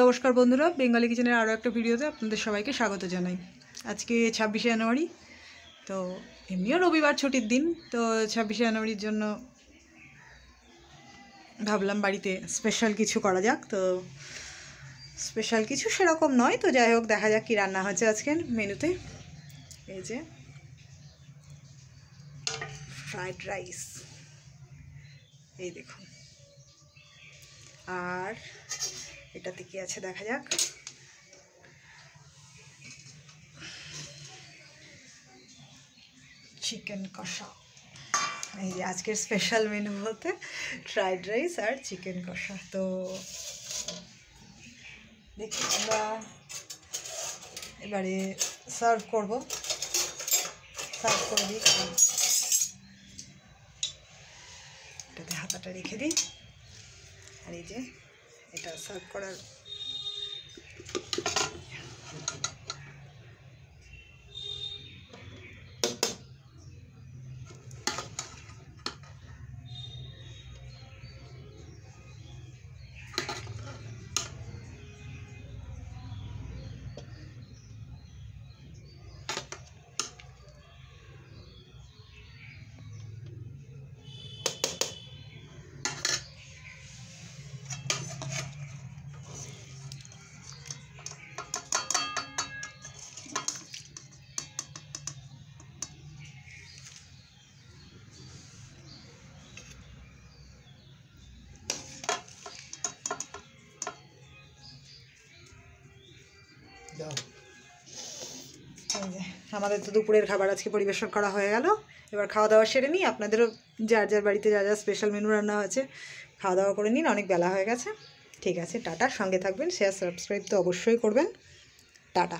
নমস্কার বন্ধুরা, বেঙ্গলি কিচেনের আরও একটা ভিডিওতে আপনাদের সবাইকে স্বাগত জানাই। আজকে 26শে জানুয়ারি, তো এমনিও রবিবার ছুটির দিন। তো 26শে জানুয়ারির জন্য ভাবলাম বাড়িতে স্পেশাল কিছু করা যাক। তো স্পেশাল কিছু সেরকম নয়, তো যাই হোক দেখা যাক কী রান্না হচ্ছে আজকের মেনুতে। এই যে ফ্রাইড রাইস, এই দেখুন। আর এটাতে কি আছে দেখা যাক। চিকেন কষা, এই যে আজকের স্পেশাল মেনু বলতে ফ্রাইড রাইস আর চিকেন কষা। তো দেখি আমরা এবারে সার্ভ করে দিই। এটাতে হাতাটা রেখে দিই। আর এই যে এটা সার্ভ করার আমাদের তো দুপুরের খাবার আজকে পরিবেশন করা হয়ে গেল। এবার খাওয়া দাওয়া সেরে নিই। আপনাদেরও যার যার বাড়িতে যা যা স্পেশাল মেনু রান্না হয়েছে খাওয়া দাওয়া করে নিন, অনেক বেলা হয়ে গেছে। ঠিক আছে, টাটা। সঙ্গে থাকবেন, শেয়ার সাবস্ক্রাইব তো অবশ্যই করবেন। টাটা।